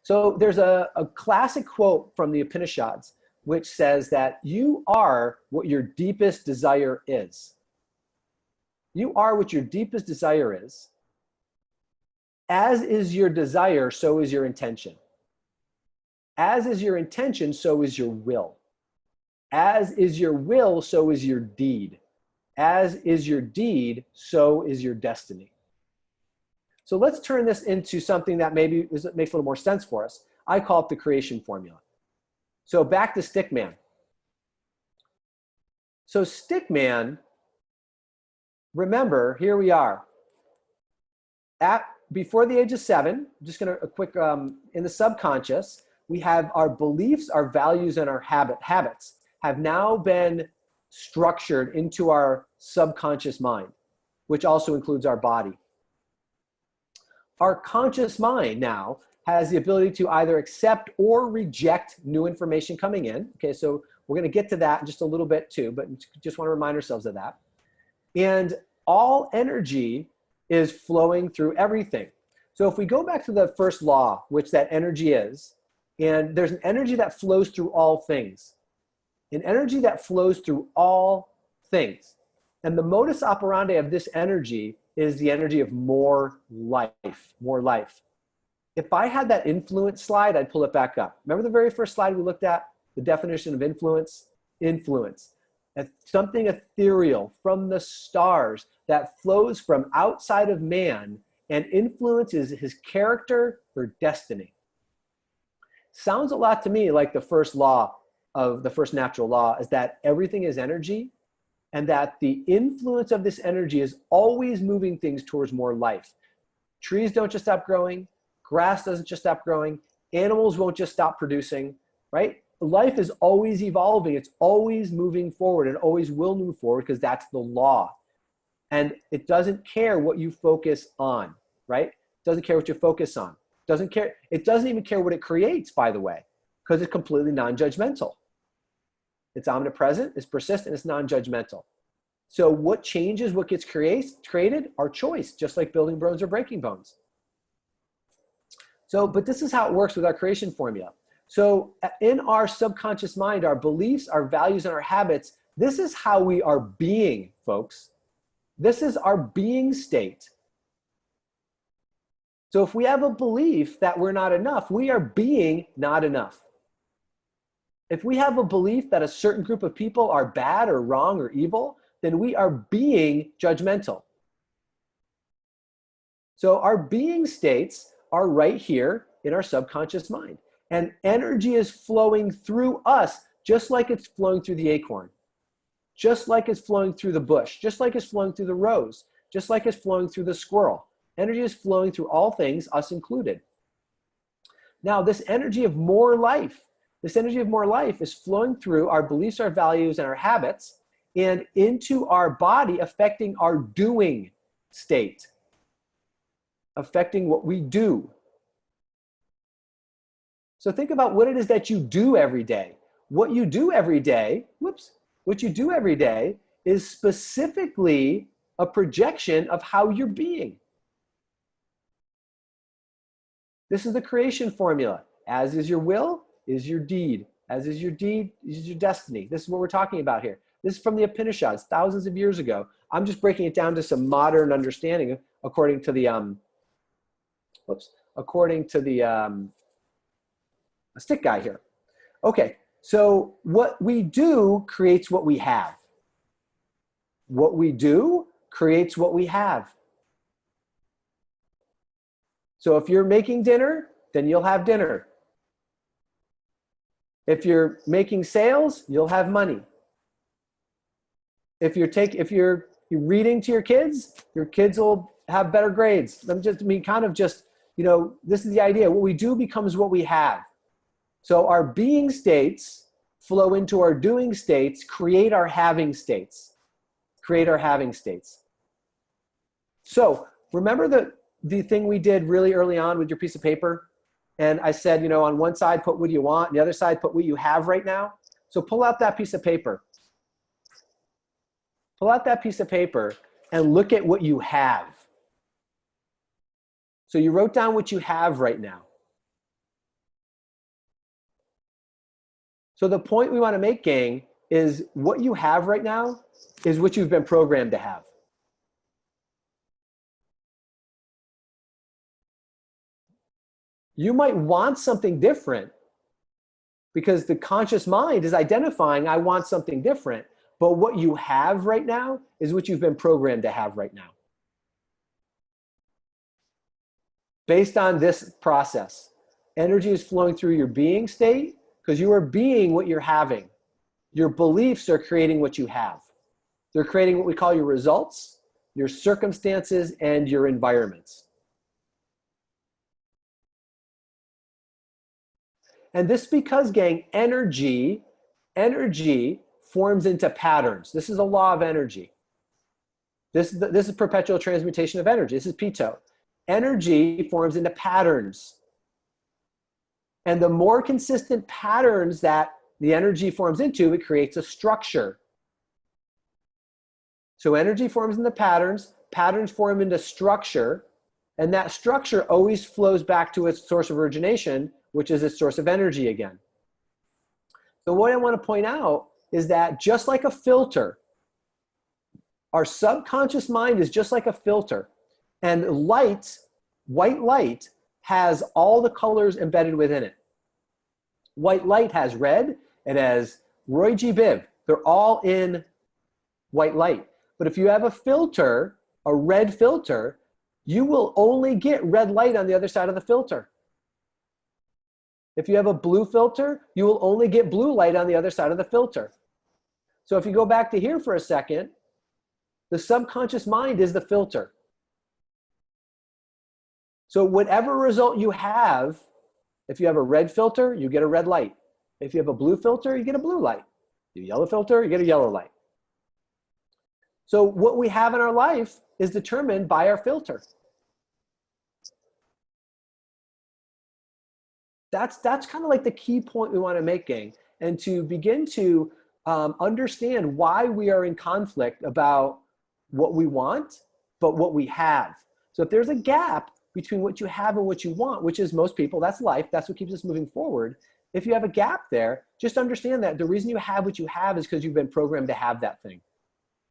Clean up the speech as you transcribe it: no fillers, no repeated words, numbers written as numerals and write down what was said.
So there's a classic quote from the Upanishads, which says that you are what your deepest desire is. You are what your deepest desire is. As is your desire, so is your intention. As is your intention, so is your will. As is your will, so is your deed. As is your deed, so is your destiny. So let's turn this into something that maybe makes a little more sense for us. I call it the creation formula. So back to Stickman. So Stickman, remember, here we are. Before the age of 7, just going to a quick, in the subconscious, we have our beliefs, our values, and our habits have now been structured into our subconscious mind, which also includes our body. Our conscious mind now has the ability to either accept or reject new information coming in. Okay, so we're going to get to that in just a little bit too, but just want to remind ourselves of that. And all energy is flowing through everything. So if we go back to the first law, which that energy is, and there's an energy that flows through all things. An energy that flows through all things. And the modus operandi of this energy is the energy of more life, more life. If I had that influence slide, I'd pull it back up. Remember the very first slide we looked at? The definition of influence? Influence. Something ethereal from the stars that flows from outside of man and influences his character or destiny. Sounds a lot to me like the first law of the first natural law, is that everything is energy and that the influence of this energy is always moving things towards more life. Trees don't just stop growing. Grass doesn't just stop growing. Animals won't just stop producing, right? Life is always evolving. It's always moving forward and always will move forward because that's the law. And it doesn't care what you focus on, right? It doesn't care what you focus on. Doesn't care. It doesn't even care what it creates, by the way, because it's completely non-judgmental. It's omnipresent, it's persistent, it's non-judgmental. So what changes, what gets created? Our choice, just like building bones or breaking bones. So, but this is how it works with our creation formula. So in our subconscious mind, our beliefs, our values, and our habits, this is how we are being, folks. This is our being state. So if we have a belief that we're not enough, we are being not enough. If we have a belief that a certain group of people are bad or wrong or evil, then we are being judgmental. So our being states are right here in our subconscious mind. And energy is flowing through us just like it's flowing through the acorn, just like it's flowing through the bush, just like it's flowing through the rose, just like it's flowing through the squirrel. Energy is flowing through all things, us included. Now, this energy of more life, this energy of more life is flowing through our beliefs, our values, and our habits and into our body, affecting our doing state, affecting what we do. So think about what it is that you do every day. What you do every day, what you do every day is specifically a projection of how you're being. This is the creation formula. As is your will, is your deed. As is your deed, is your destiny. This is what we're talking about here. This is from the Upanishads, thousands of years ago. I'm just breaking it down to some modern understanding according to the, a stick guy here. Okay, so what we do creates what we have. What we do creates what we have. So if you're making dinner, then you'll have dinner. If you're making sales, you'll have money. If you're reading to your kids will have better grades. This is the idea. What we do becomes what we have. So our being states flow into our doing states, create our having states. So remember the thing we did really early on with your piece of paper? And I said, on one side, put what you want, and the other side, put what you have right now. So pull out that piece of paper. Pull out that piece of paper and look at what you have. So you wrote down what you have right now. So the point we want to make, gang, is what you have right now is what you've been programmed to have. You might want something different because the conscious mind is identifying, I want something different. But what you have right now is what you've been programmed to have right now. Based on this process, energy is flowing through your being state because you are being what you're having. Your beliefs are creating what you have. They're creating what we call your results, your circumstances, and your environments. And this because, gang, energy forms into patterns. This is a law of energy. This is perpetual transmutation of energy. This is Pito. Energy forms into patterns. And the more consistent patterns that the energy forms into, it creates a structure. So energy forms into patterns, patterns form into structure, and that structure always flows back to its source of origination, which is its source of energy again. So what I want to point out is that just like a filter, our subconscious mind is just like a filter. And light, white light, has all the colors embedded within it. White light has red, it has Roy G. Biv. They're all in white light. But if you have a filter, a red filter, you will only get red light on the other side of the filter. If you have a blue filter, you will only get blue light on the other side of the filter. So if you go back to here for a second, the subconscious mind is the filter. So whatever result you have, if you have a red filter, you get a red light. If you have a blue filter, you get a blue light. If you have a yellow filter, you get a yellow light. So what we have in our life is determined by our filter. That's kind of like the key point we want to make, gang, and to begin to understand why we are in conflict about what we want, but what we have. So if there's a gap between what you have and what you want, which is most people, that's life, that's what keeps us moving forward. If you have a gap there, just understand that the reason you have what you have is because you've been programmed to have that thing.